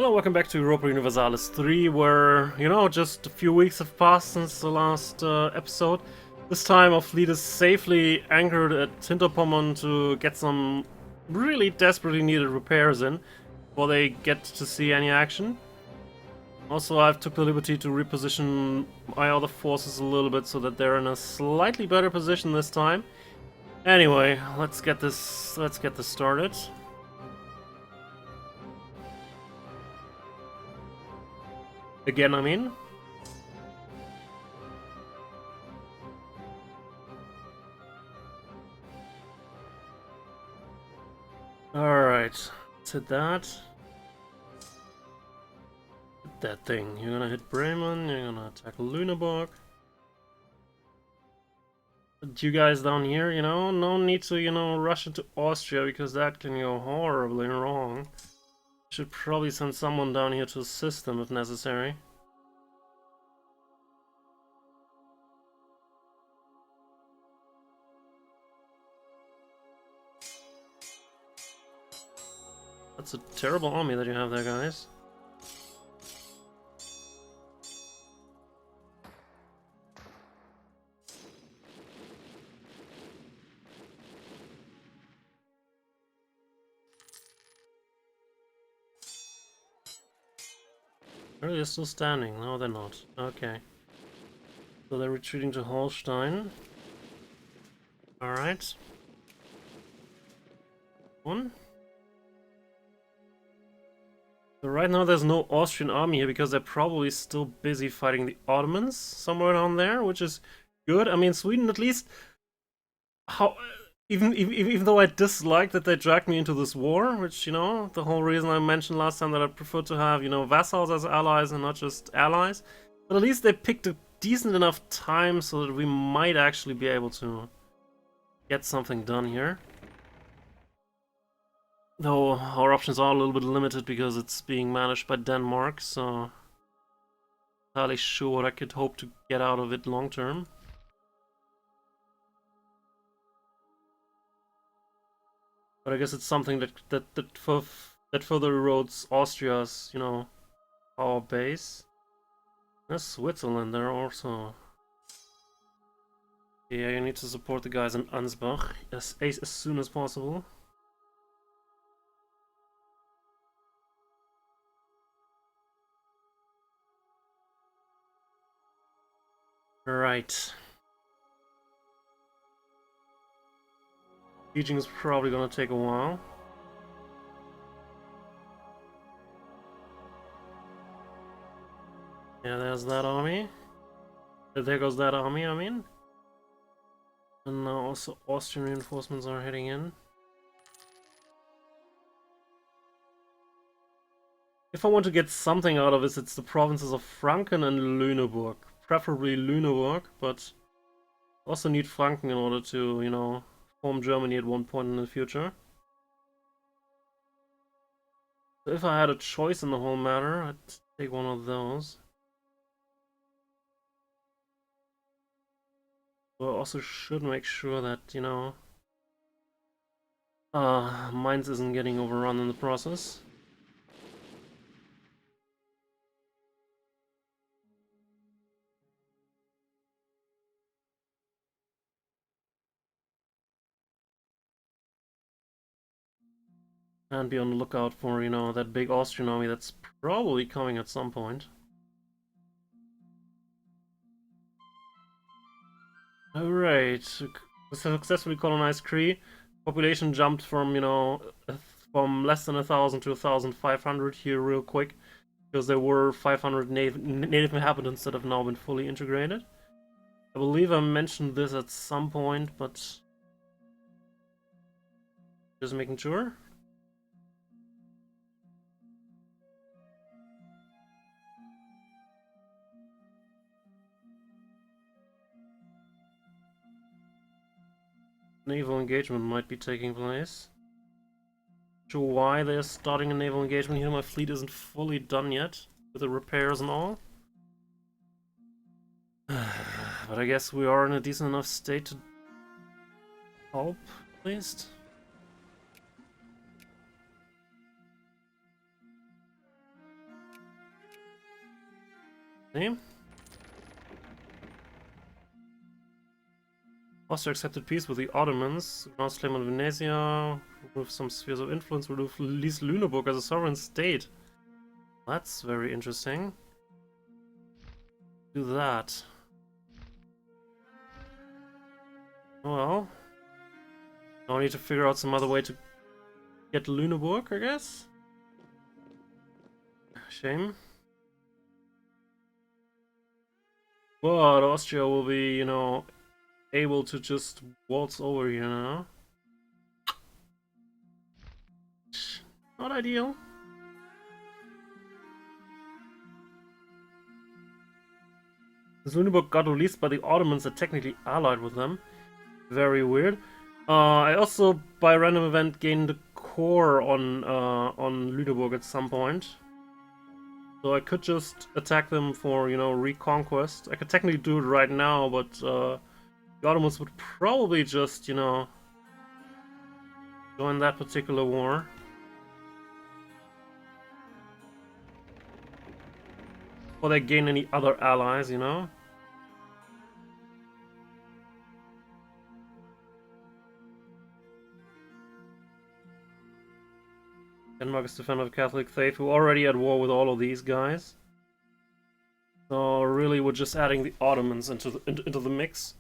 Hello, welcome back to Europa Universalis 3, where, just a few weeks have passed since the last episode. This time our fleet is safely anchored at Hinterpommern to get some really desperately needed repairs in before they get to see any action. Also, I've took the liberty to reposition my other forces a little bit so that they're in a slightly better position this time. Anyway, let's get this started. Again, I mean. Alright, let's hit that. Hit that thing. You're gonna hit Bremen, you're gonna attack Lüneburg. But you guys down here, no need to, rush into Austria because that can go horribly wrong. Should probably send someone down here to assist them if necessary. That's a terrible army that you have there, guys. Oh, they're still standing. No, they're not. Okay. So they're retreating to Holstein. Alright. One. So right now there's no Austrian army here because they're probably still busy fighting the Ottomans somewhere down there, which is good. I mean, Sweden at least... Even though I dislike that they dragged me into this war, which, the whole reason I mentioned last time that I prefer to have, vassals as allies and not just allies. But at least they picked a decent enough time so that we might actually be able to get something done here. Though our options are a little bit limited because it's being managed by Denmark, so... not entirely sure what I could hope to get out of it long term. But I guess it's something that further erodes Austria's, power base. There's Switzerland there also. Yeah, you need to support the guys in Ansbach as soon as possible. Right. Sieging is probably gonna take a while. Yeah, there's that army. There goes that army, I mean. And now also Austrian reinforcements are heading in. If I want to get something out of this, it's the provinces of Franken and Lüneburg. Preferably Lüneburg, but also need Franken in order to, form Germany at one point in the future. So if I had a choice in the whole matter, I'd take one of those. But I also should make sure that, Mainz isn't getting overrun in the process. And be on the lookout for, that big Austrian army that's probably coming at some point. Alright, successfully colonized Cree. Population jumped from, from less than 1,000 to 1,500 here real quick. Because there were 500 native inhabitants that have now been fully integrated. I believe I mentioned this at some point, but... just making sure. Naval engagement might be taking place. Not sure why they're starting a naval engagement here. My fleet isn't fully done yet with the repairs and all. But I guess we are in a decent enough state to help, at least. See? Austria accepted peace with the Ottomans. Announced claim on Venetia. Remove some spheres of influence. Release Lüneburg as a sovereign state. That's very interesting. Do that. Well. Now I need to figure out some other way to get Lüneburg, I guess? Shame. But Austria will be, you know, able to just waltz over here now. Not ideal. Lüneburg got released by the Ottomans that technically allied with them. Very weird. I also, by random event, gained a core on Lüneburg at some point. So I could just attack them for, you know, reconquest. I could technically do it right now, but the Ottomans would probably just, you know, join that particular war. Or they gain any other allies, you know? Denmark is defender of Catholic faith, who are already at war with all of these guys. So really, we're just adding the Ottomans into the mix.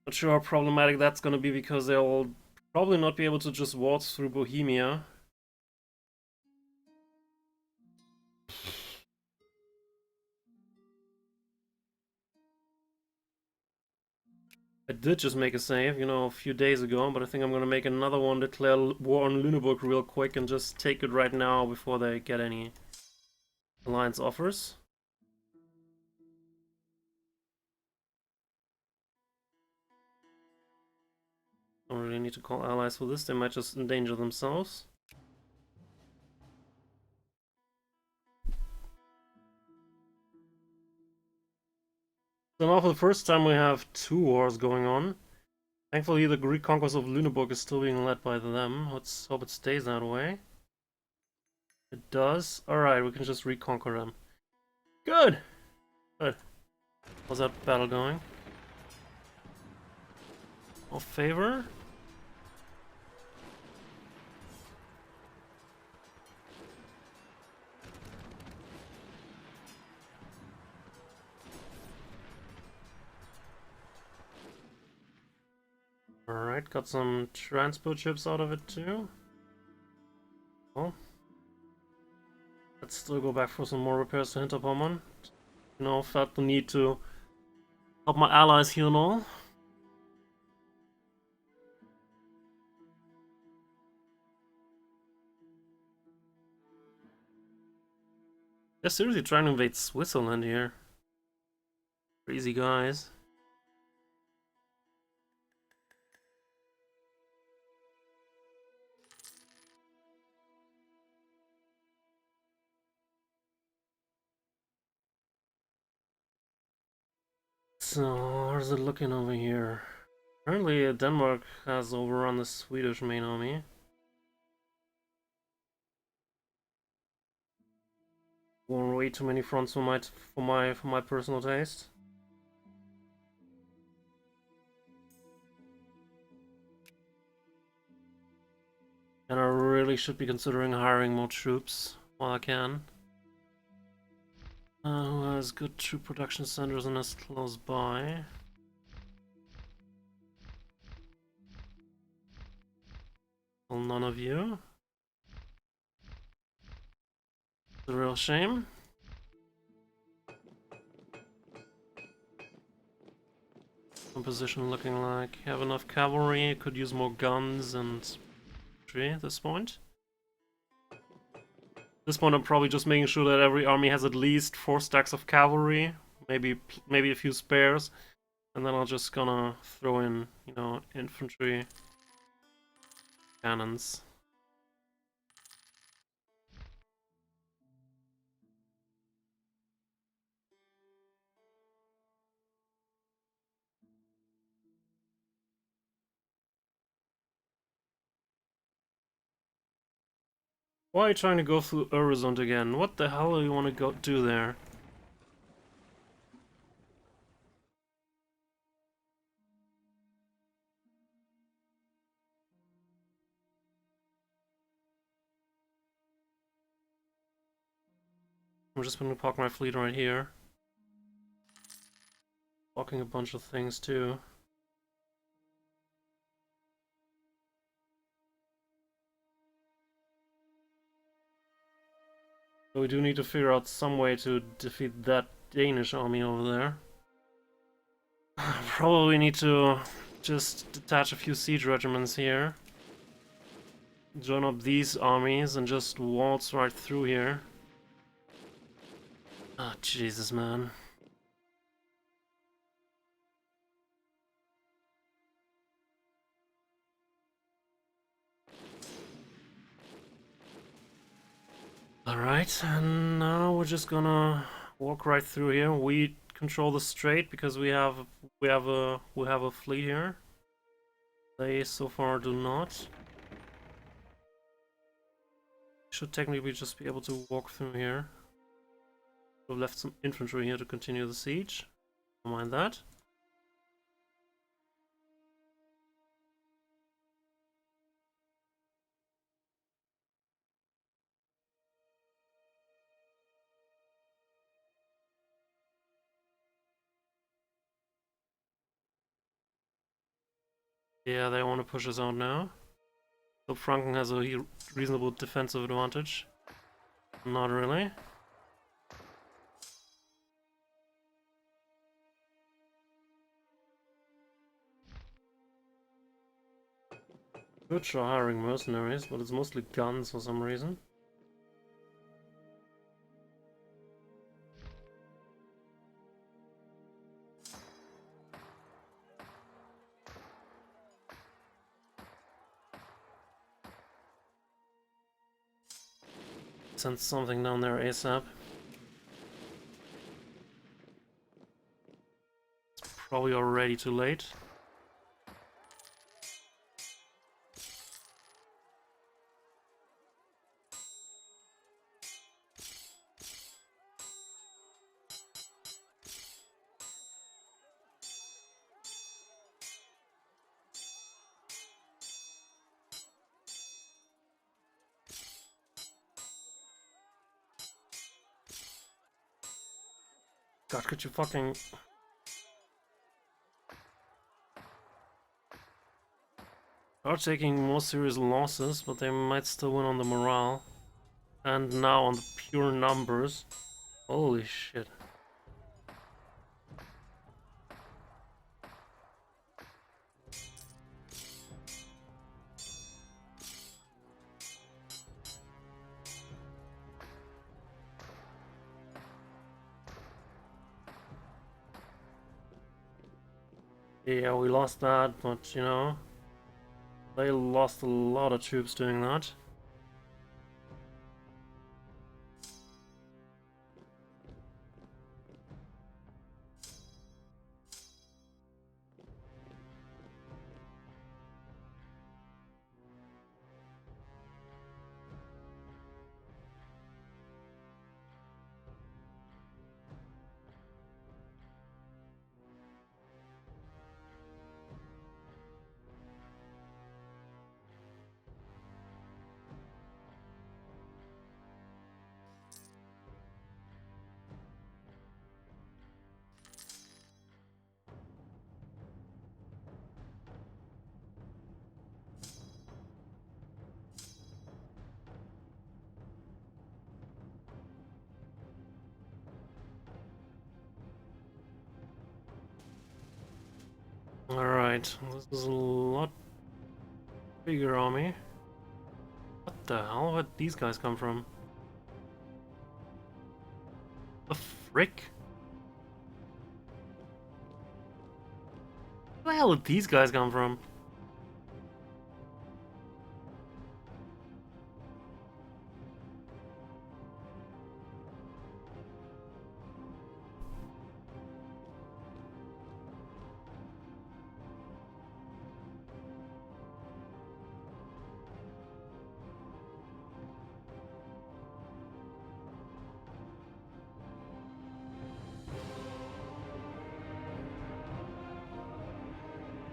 Not sure how problematic that's gonna be because they'll probably not be able to just waltz through Bohemia. I did just make a save, you know, a few days ago, but I think I'm gonna make another one, declare war on Lüneburg real quick and just take it right now before they get any alliance offers. Don't really need to call allies for this, they might just endanger themselves. So now for the first time we have two wars going on. Thankfully the Greek conquest of Lüneburg is still being led by them. Let's hope it stays that way. It does. Alright, we can just reconquer them. Good! Good. How's that battle going? Of favor? Alright, got some transport ships out of it too. Well, let's still go back for some more repairs to Hinterpommern. You know, felt the need to help my allies here and all. They're seriously trying to invade Switzerland here. Crazy guys. So, how's it looking over here? Apparently Denmark has overrun the Swedish main army. Going way too many fronts for my personal taste. And I really should be considering hiring more troops while I can. Who has good troop production centers and is close by? Well, none of you. It's a real shame. Composition looking like have enough cavalry, could use more guns and infantry at this point. At this point I'm probably just making sure that every army has at least 4 stacks of cavalry, maybe a few spares, and then I'm just gonna throw in, you know, infantry cannons. Why are you trying to go through Öresund again? What the hell do you want to go do there? I'm just gonna park my fleet right here. Blocking a bunch of things too. But we do need to figure out some way to defeat that Danish army over there. Probably need to just detach a few siege regiments here. Join up these armies and just waltz right through here. Ah, Jesus, man. Alright, and now we're just gonna walk right through here. We control the strait because we have a fleet here. They so far do not. Should technically just be able to walk through here. We've left some infantry here to continue the siege. Don't mind that. Yeah, they want to push us out now. So Franken has a reasonable defensive advantage. Not really. Good try hiring mercenaries, but it's mostly guns for some reason. Send something down there ASAP. It's probably already too late. God, could you fucking... Are taking more serious losses, but they might still win on the morale. And now on the pure numbers. Holy shit. Yeah, we lost that, but you know, they lost a lot of troops doing that. Alright, this is a lot bigger army. What the hell? Where'd these guys come from? The frick? Where the hell did these guys come from?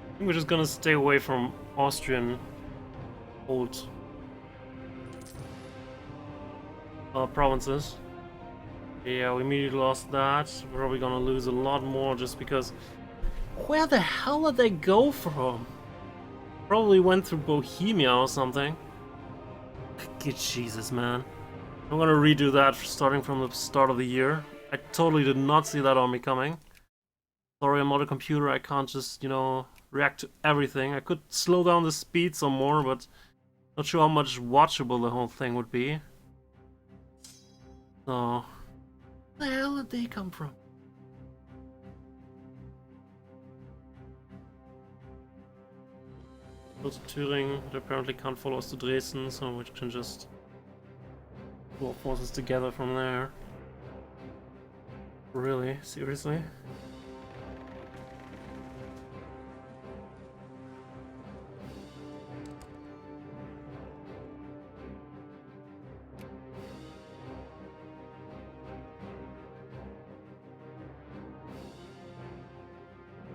I think we're just gonna stay away from Austrian old provinces. Yeah, we immediately lost that. We're probably gonna lose a lot more just because... Where the hell did they go from? Probably went through Bohemia or something. Good Jesus, man. I'm gonna redo that starting from the start of the year. I totally did not see that army coming. Sorry, I'm not a computer, I can't just, you know, react to everything. I could slow down the speed some more, but not sure how much watchable the whole thing would be. So... Where the hell did they come from? Go to Thüringen, they apparently can't follow us to Dresden, so we can just pull our forces together from there. Really? Seriously?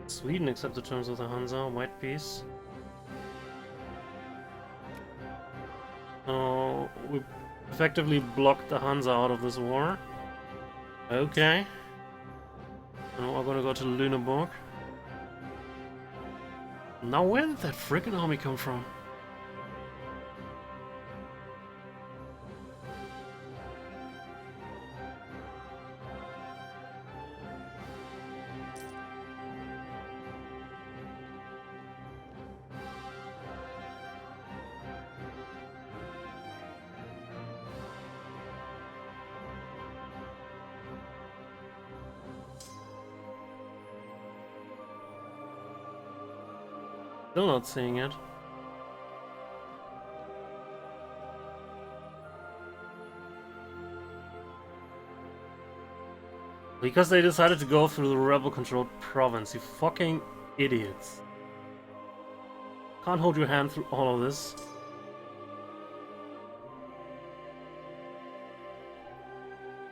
Sweden accept the terms of the Hansa, white peace. Oh, we effectively blocked the Hansa out of this war. Okay. Now we're gonna go to Lüneburg. Now where did that frickin' army come from? Still not seeing it. Because they decided to go through the rebel-controlled province, you fucking idiots. Can't hold your hand through all of this.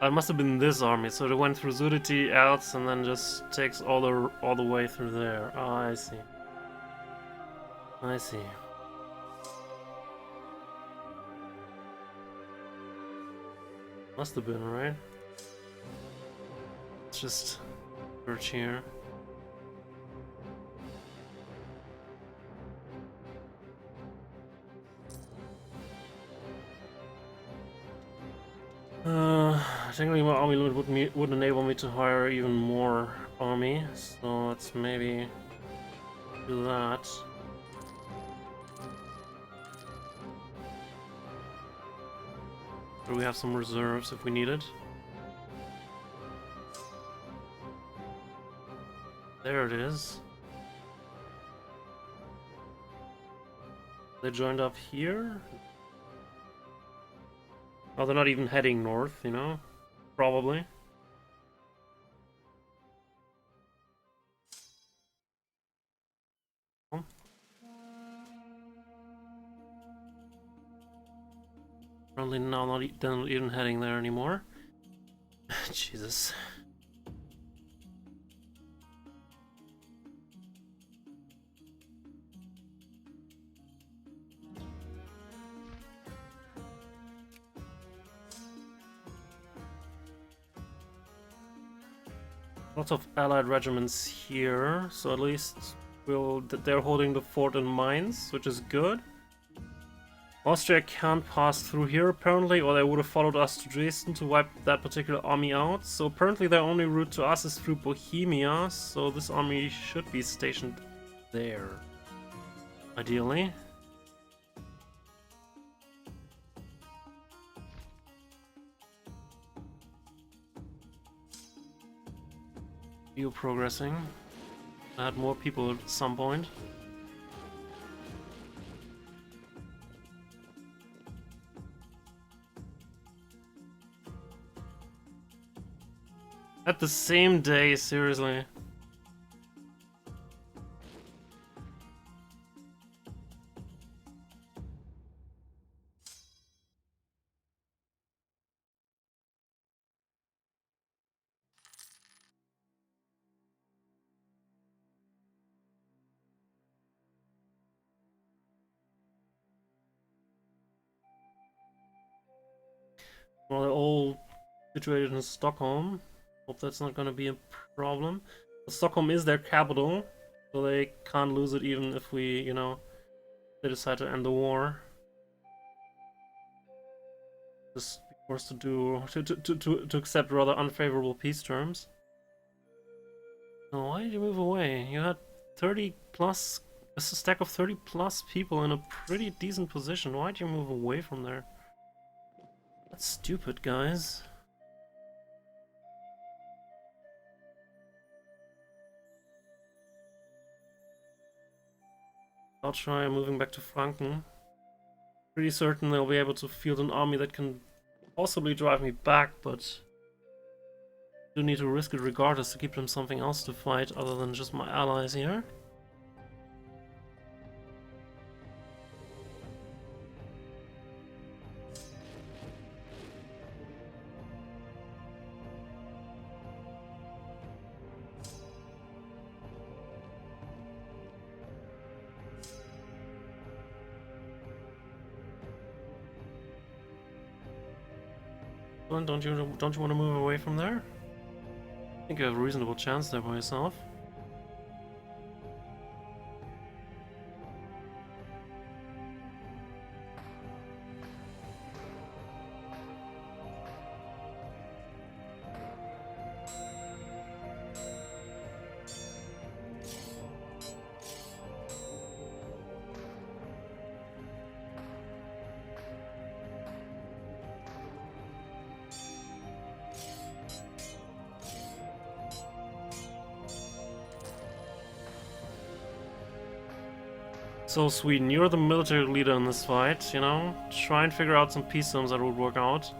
It must have been this army, so they went through Sudeti, Elz, and then just takes all the way through there. Oh, I see. I see. Must have been, right? Let's just search here. Technically my army limit would enable me to hire even more army, so let's maybe do that. Or we have some reserves if we need it. There it is. They joined up here? Oh, they're not even heading north, you know? Probably. Probably now not even heading there anymore. Jesus. Lots of allied regiments here, so at least they're holding the fort in Mainz, which is good. Austria can't pass through here apparently, or they would have followed us to Dresden to wipe that particular army out. So apparently their only route to us is through Bohemia, so this army should be stationed there. Ideally. You progressing. Add more people at some point. At the same day, seriously. Well, they're all situated in Stockholm. Hope that's not gonna be a problem. But Stockholm is their capital, so they can't lose it even if we, you know, they decide to end the war. Just be forced to do to accept rather unfavorable peace terms. So why did you move away? You had 30 plus, a stack of 30 plus people in a pretty decent position. Why'd you move away from there? That's stupid, guys. I'll try moving back to Franken. Pretty certain they'll be able to field an army that can possibly drive me back, but do need to risk it regardless to keep them something else to fight other than just my allies here. Don't you want to move away from there? I think you have a reasonable chance there by yourself. So Sweden, you're the military leader in this fight, you know? Try and figure out some peace terms that would work out.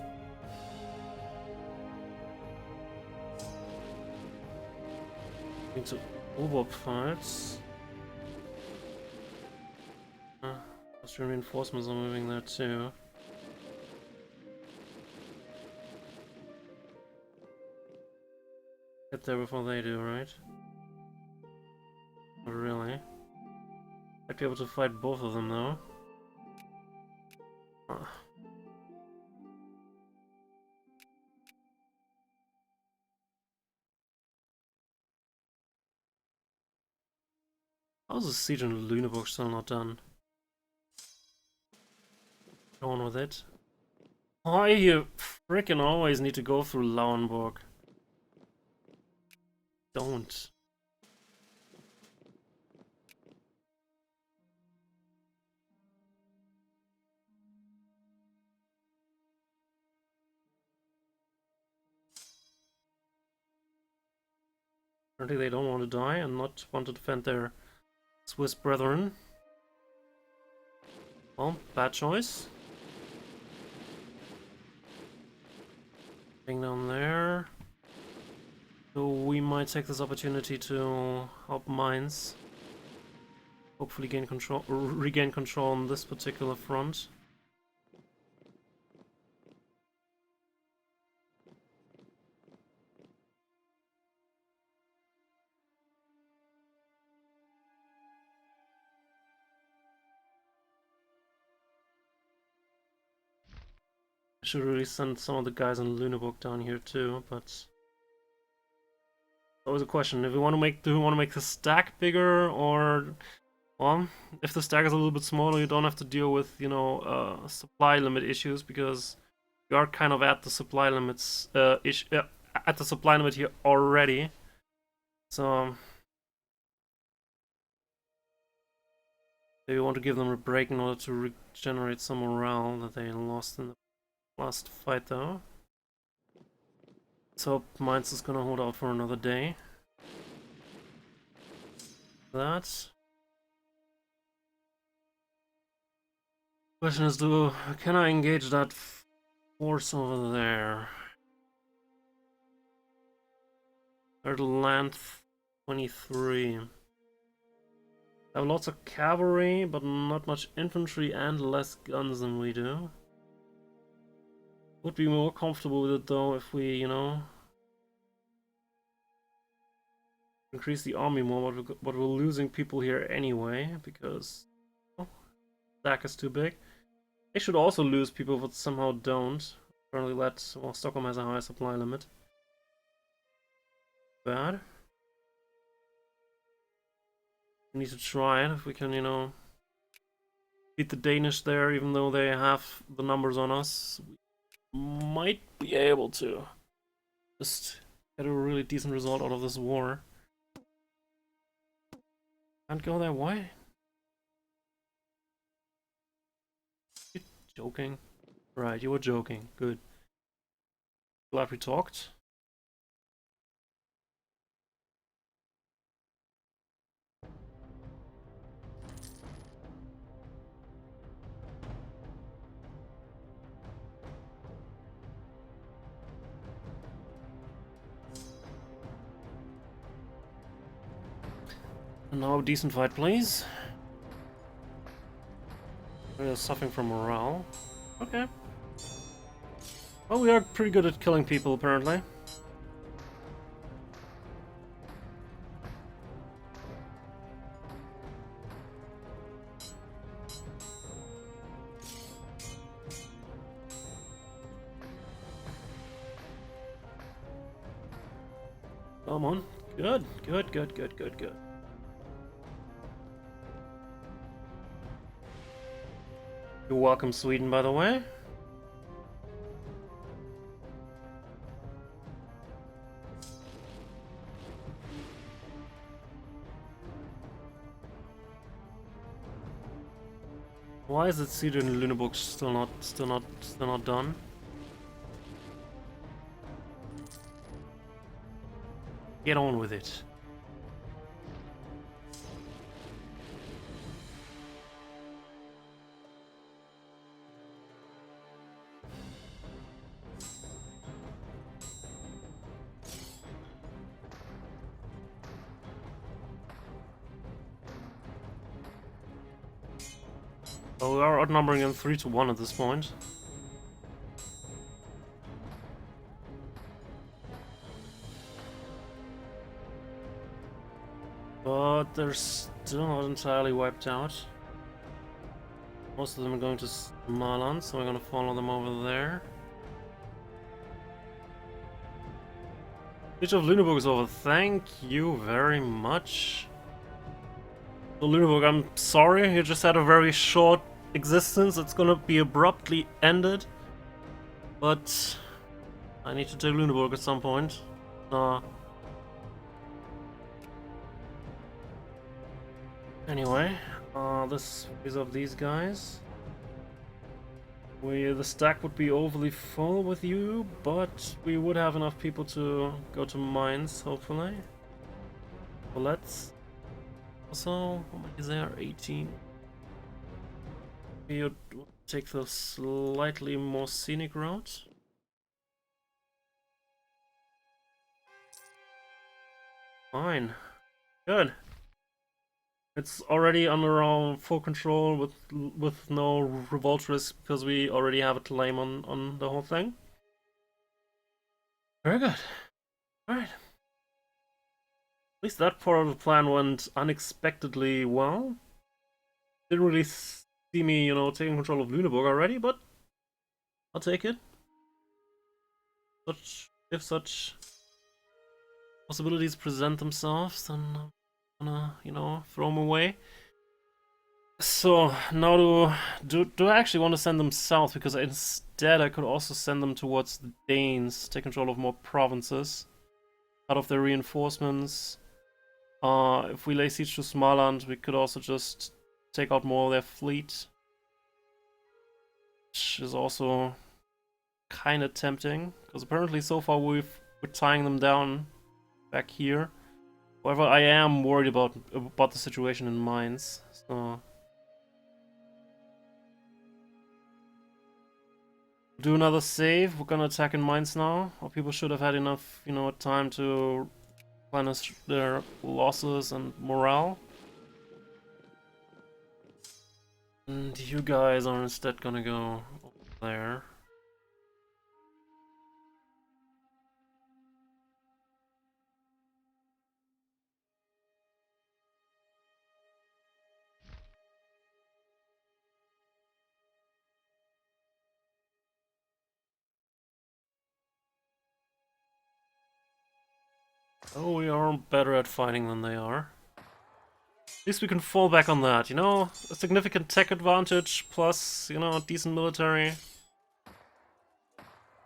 Into Oberb fights. Austrian reinforcements are moving there too. Get there before they do, right? Not really. I'd be able to fight both of them though. How's the siege in Lüneburg still not done? Go on with it. Why you freaking always need to go through Lauenburg? Don't. Apparently they don't want to die and not want to defend their Swiss brethren. Well, bad choice. Getting down there. So we might take this opportunity to help Mainz. Hopefully regain control on this particular front. I should really send some of the guys in Lüneburg down here too, but always a question. If we want to make, do we want to make the stack bigger, or well, if the stack is a little bit smaller, you don't have to deal with, you know, supply limit issues, because we are kind of at the supply limits at the supply limit here already. So maybe we want to give them a break in order to regenerate some morale that they lost in the last fight though. So Mainz is gonna hold out for another day. That. Question is, can I engage that force over there? Third length 23. I have lots of cavalry, but not much infantry and less guns than we do. Would be more comfortable with it though if we, you know, increase the army more, but we're losing people here anyway because stack is too big. They should also lose people, but somehow don't. Apparently that, well, Stockholm has a high supply limit. Bad. We need to try it if we can, you know, beat the Danish there, even though they have the numbers on us. We might be able to just get a really decent result out of this war. Can't go that way? You're joking. Right, you were joking. Good. Glad we talked. And now a decent fight, please. We're suffering from morale. Okay. Well, we are pretty good at killing people, apparently. Come on. Good, good, good, good, good, good. You're welcome, Sweden, by the way. Why is it Siege in Lüneburg still not done? Get on with it. Well, we are outnumbering them 3-1 at this point. But they're still not entirely wiped out. Most of them are going to Smaland, so we're gonna follow them over there. Siege of Lüneburg is over. Thank you very much. So Lüneburg, I'm sorry, you just had a very short existence. It's gonna be abruptly ended. But I need to take Lüneburg at some point. Anyway, this is of these guys. The stack would be overly full with you, but we would have enough people to go to mines, hopefully. Well, let's also, how many is there? 18. We would take the slightly more scenic route. Fine. Good. It's already under our full control with no revolt risk because we already have a claim on the whole thing. Very good. Alright. At least that part of the plan went unexpectedly well. Didn't really see me, you know, taking control of Lüneburg already, but I'll take it. If such possibilities present themselves, then I'm gonna, you know, throw them away. So now do I actually want to send them south? Because instead I could also send them towards the Danes, take control of more provinces, out of their reinforcements. If we lay siege to Smaland, we could also just take out more of their fleet, which is also kind of tempting, because apparently so far we're tying them down back here. However, I am worried about the situation in Mainz, so do another save. We're gonna attack in Mainz now. Our people should have had enough, you know, time to replenish their losses and morale. And you guys are instead gonna go over there. Oh, we are better at fighting than they are. At least we can fall back on that, you know? A significant tech advantage plus, you know, decent military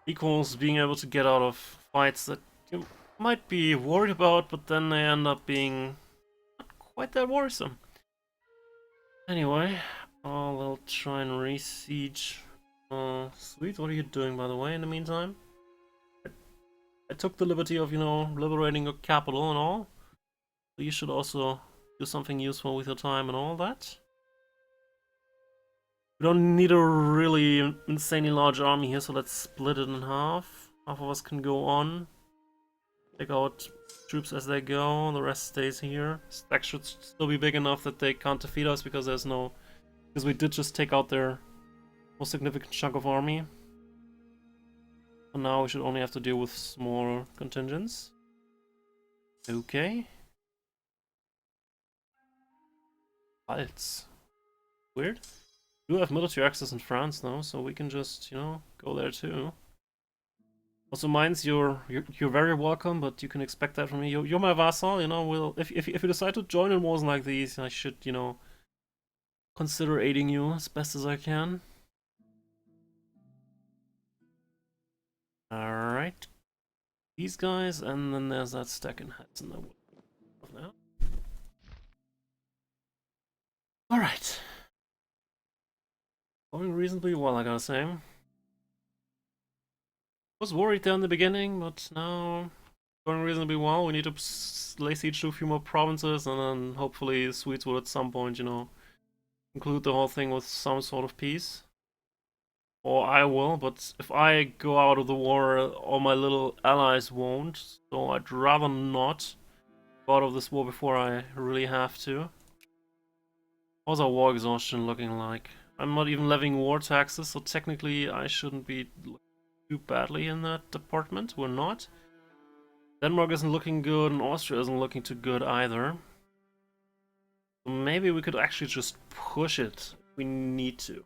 equals being able to get out of fights that you might be worried about, but then they end up being not quite that worrisome. Anyway, I'll try and re-siege. Sweet, what are you doing, by the way, in the meantime? I took the liberty of, you know, liberating your capital and all. So you should also do something useful with your time and all that. We don't need a really insanely large army here, so let's split it in half. Half of us can go on. Take out troops as they go, the rest stays here. Stack should still be big enough that they can't defeat us because there's no... Because we did just take out their most significant chunk of army. So now we should only have to deal with small contingents. Okay. Pfalz. Weird. We do have military access in France though, so we can just, you know, go there too. Also, Mainz, you're very welcome, but you can expect that from me. You're my vassal, you know. If you decide to join in wars like these, I should, you know, consider aiding you as best as I can. Alright. These guys, and then there's that stack in Hudson that we'll now. Alright. Going reasonably well, I gotta say. Was worried there in the beginning, but now going reasonably well. We need to lay siege to a few more provinces, and then hopefully the Swedes will at some point, you know, conclude the whole thing with some sort of peace. Or I will, but if I go out of the war, all my little allies won't. So I'd rather not go out of this war before I really have to. How's our war exhaustion looking like? I'm not even levying war taxes, so technically I shouldn't be too badly in that department. We're not. Denmark isn't looking good, and Austria isn't looking too good either. So maybe we could actually just push it if we need to.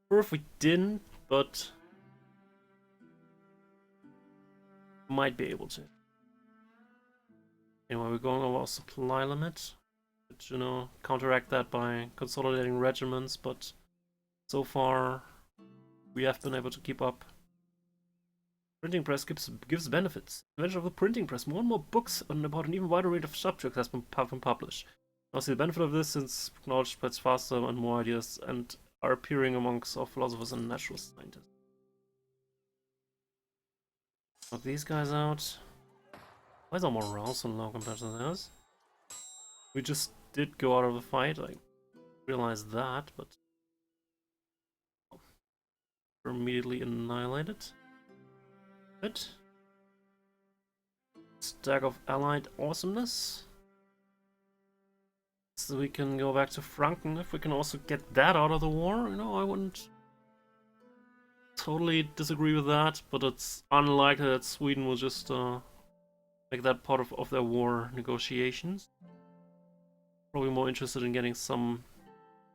Or if we didn't, but might be able to. Anyway, we're going over our supply limit. But, you know, counteract that by consolidating regiments, but so far we have been able to keep up. Printing press gives benefits. Invention of the printing press. More and more books about an even wider range of subjects has been published. Now see the benefit of this since knowledge spreads faster and more ideas and are appearing amongst our philosophers and natural scientists. Knock these guys out. Why is our morale so low compared to theirs? We just did go out of the fight, I realized that, but we're immediately annihilated. Good. Stack of allied awesomeness. So we can go back to Franken. If we can also get that out of the war, you know, I wouldn't totally disagree with that, but it's unlikely that Sweden will just make that part of their war negotiations. Probably more interested in getting some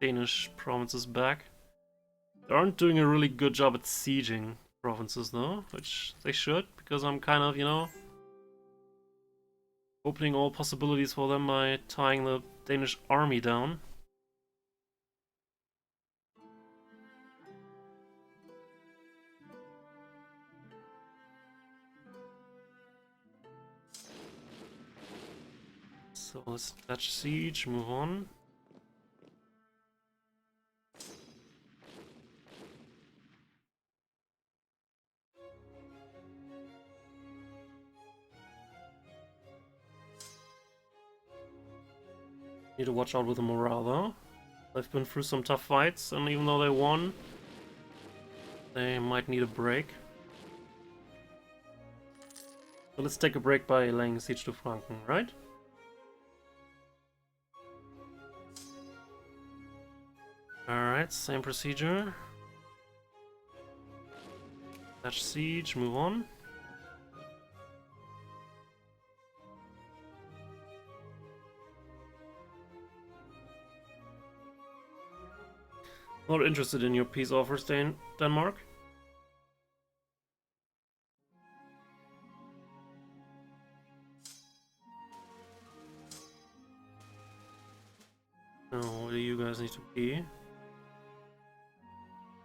Danish provinces back. They aren't doing a really good job at sieging provinces though, which they should, because I'm kind of, you know, opening all possibilities for them by tying the Danish army down. So let's Dutch siege, move on. Need to watch out with the morale though. They've been through some tough fights, and even though they won, they might need a break. So let's take a break by laying siege to Franken, right? Alright, same procedure. Dutch siege, move on. Not interested in your peace offers, Denmark. Now, where do you guys need to be?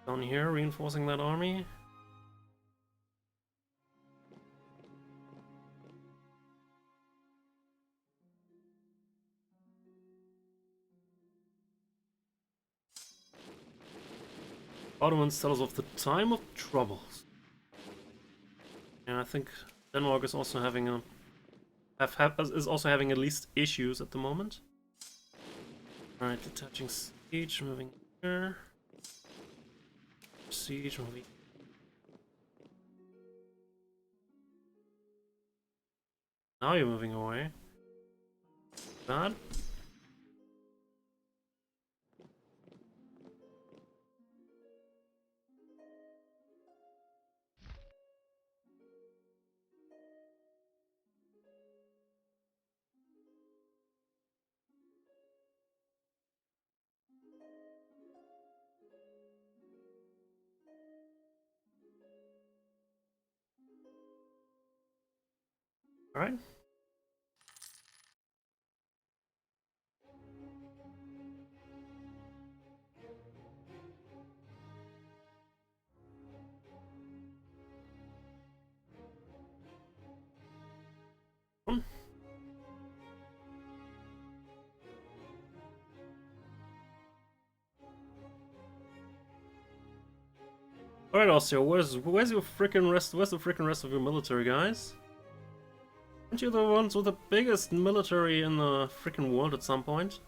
Down here, reinforcing that army. Ottomans tell us of the time of troubles. And I think Denmark is also having a is also having at least issues at the moment. Alright, detaching siege, moving here. Siege, moving. Now you're moving away. Bad. Alright. Alright, Austria, where's your freaking rest? Where's the freaking rest of your military, guys? Aren't you the ones with the biggest military in the freaking world at some point?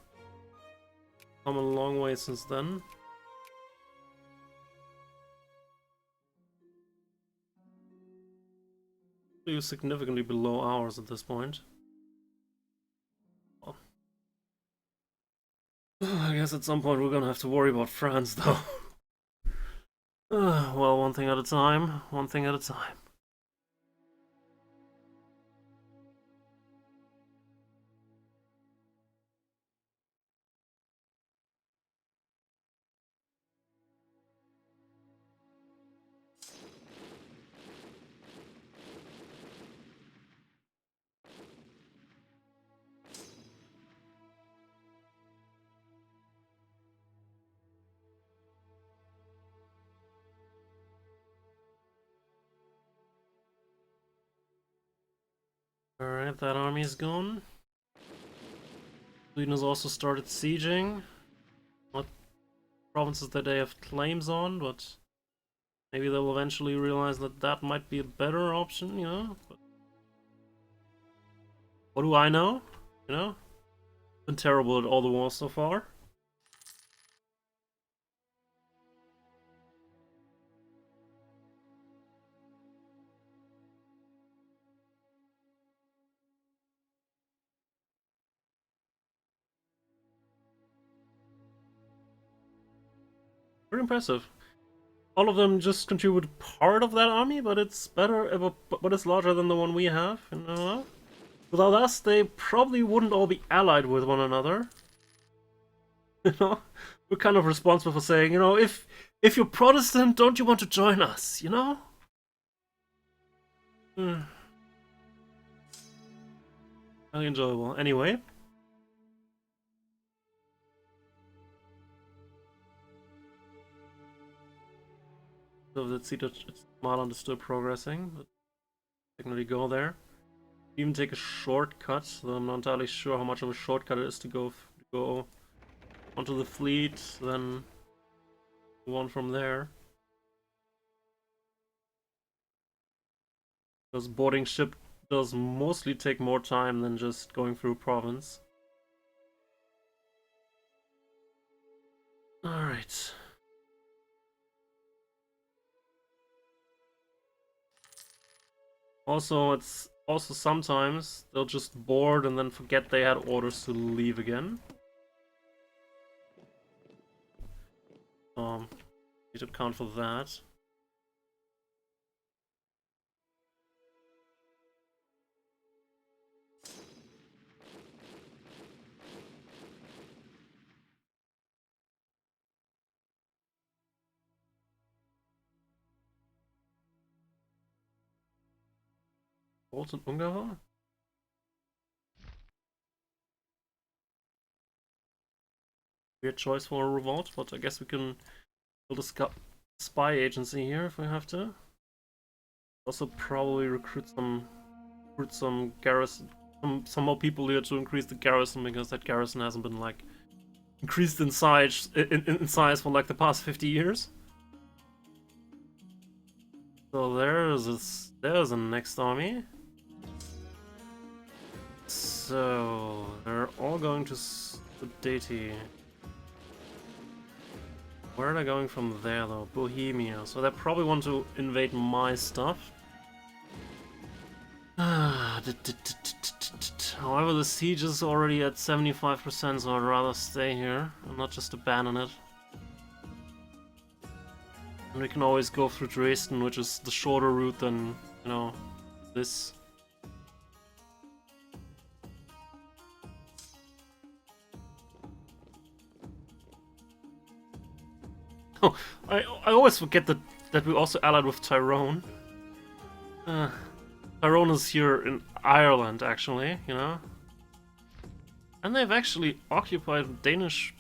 Come a long way since then. You're significantly below ours at this point. Well, I guess at some point we're gonna have to worry about France, though. Well, one thing at a time. One thing at a time. Alright, that army is gone. Sweden has also started sieging. What provinces that they have claims on, but maybe they'll eventually realize that that might be a better option, you know? But what do I know? You know? Been terrible at all the wars so far. Pretty impressive. All of them just contribute part of that army, but it's better, but it's larger than the one we have, you know? Without us, they probably wouldn't all be allied with one another. You know? We're kind of responsible for saying, you know, if you're Protestant, don't you want to join us, you know? Very enjoyable. Anyway. So let's see that it's not understood progressing, but technically go there. Even take a shortcut, though I'm not entirely sure how much of a shortcut it is to go onto the fleet, then move on from there. Because boarding ship does mostly take more time than just going through province. Alright. Also, it's also sometimes they'll just board and then forget they had orders to leave again. Need to account for that. Poles und Ungarn? weird choice for a revolt, but I guess we can build a spy agency here if we have to. Also probably recruit some garrison, some more people here to increase the garrison, because that garrison hasn't been like increased in size for like the past 50 years. So there's a next army. So they're all going to Sudeti. Where are they going from there though? Bohemia. So they probably want to invade my stuff. However, the siege is already at 75%, so I'd rather stay here and not just abandon it. And we can always go through Dresden, which is the shorter route than, you know, this. Oh, I always forget that we also allied with Tyrone. Tyrone is here in Ireland, actually, you know? And they've actually occupied Danish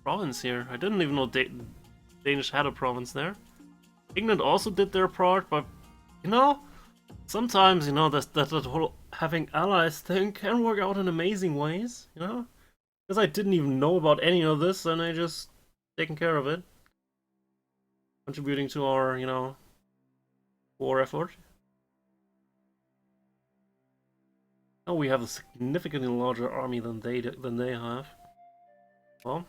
province here. I didn't even know Danish had a province there. England also did their part, but, you know, sometimes, you know, that whole having allies thing can work out in amazing ways, you know? Because I didn't even know about any of this, and I just taken care of it. Contributing to our, you know, war effort. Oh, we have a significantly larger army than they have. Well,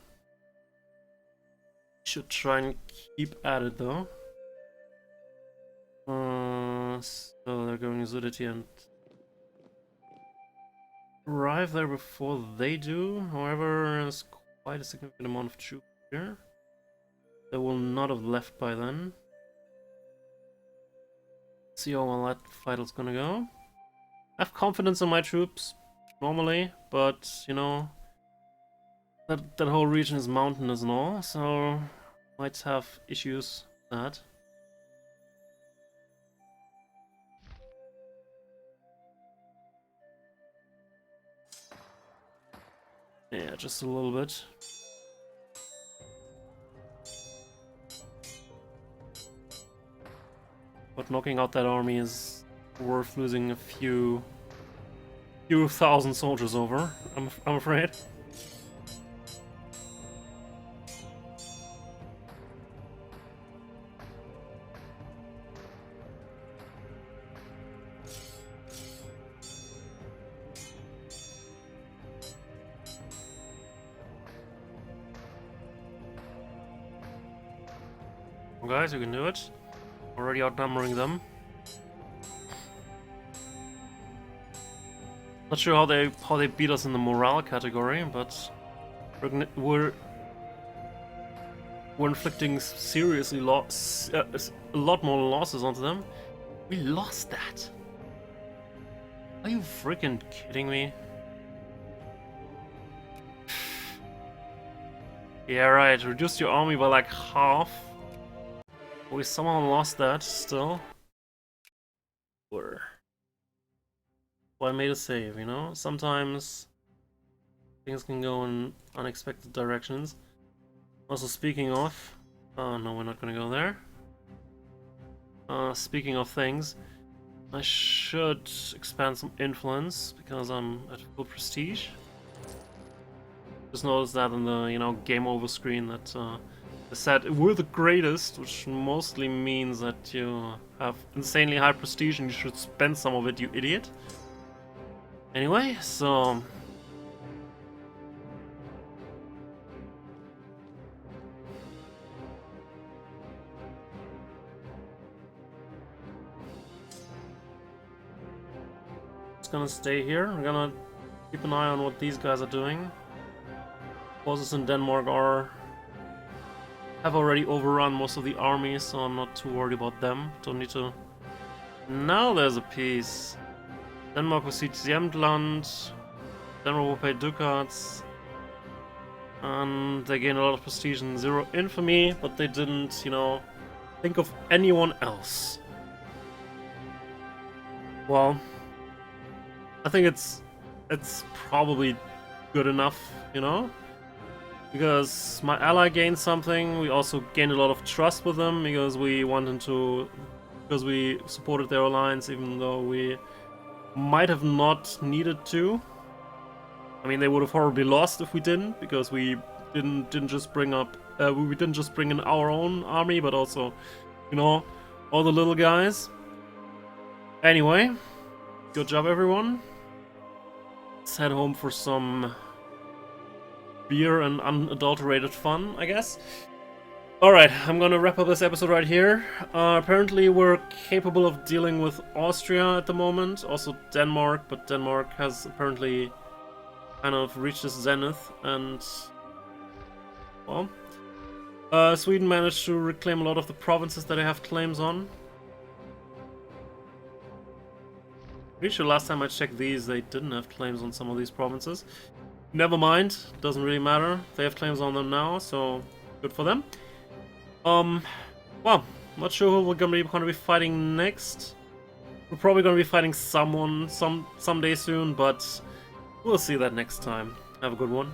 should try and keep at it though. So they're going to Sudeti and arrive there before they do. However, there's quite a significant amount of troops here. They will not have left by then. See how well that fight is gonna go. I have confidence in my troops, normally, but, you know, that whole region is mountainous and all, so might have issues with that. Yeah, just a little bit. But knocking out that army is worth losing a few thousand soldiers over, I'm afraid. Well, guys, you can do it. Already outnumbering them. Not sure how they beat us in the morale category, but we're inflicting seriously a lot more losses onto them. We lost that. Are you freaking kidding me? Yeah, right. Reduced your army by like half. We somehow lost that still. Well, I made a save, you know? Sometimes things can go in unexpected directions. Also, speaking of... Oh, no, we're not gonna go there. Speaking of things, I should expand some influence, because I'm at full prestige. Just noticed that in the, you know, game over screen that they said we're the greatest, which mostly means that you have insanely high prestige and you should spend some of it, you idiot. Anyway, so... Just gonna stay here. I'm gonna keep an eye on what these guys are doing. Forces in Denmark have already overrun most of the army, so I'm not too worried about them. Don't need to... Now there's a peace. Denmark will siege Jämtland. Denmark will pay ducats. And they gain a lot of prestige and 0 infamy, but they didn't, you know, think of anyone else. Well, I think it's probably good enough, you know? because my ally gained something. We also gained a lot of trust with them because we supported their alliance, even though we might have not needed to. I mean, they would have horribly lost if we didn't, because we didn't just bring in our own army, but also, you know, all the little guys. Anyway, good job, everyone. Let's head home for some beer and unadulterated fun, I guess. Alright, I'm gonna wrap up this episode right here. Apparently we're capable of dealing with Austria at the moment, also Denmark, but Denmark has apparently kind of reached its zenith, and well, Sweden managed to reclaim a lot of the provinces that they have claims on. Pretty sure last time I checked these, they didn't have claims on some of these provinces. Never mind, doesn't really matter. They have claims on them now, so good for them. Well, not sure who we're gonna be fighting next. We're probably gonna be fighting someone someday soon, but we'll see that next time. Have a good one.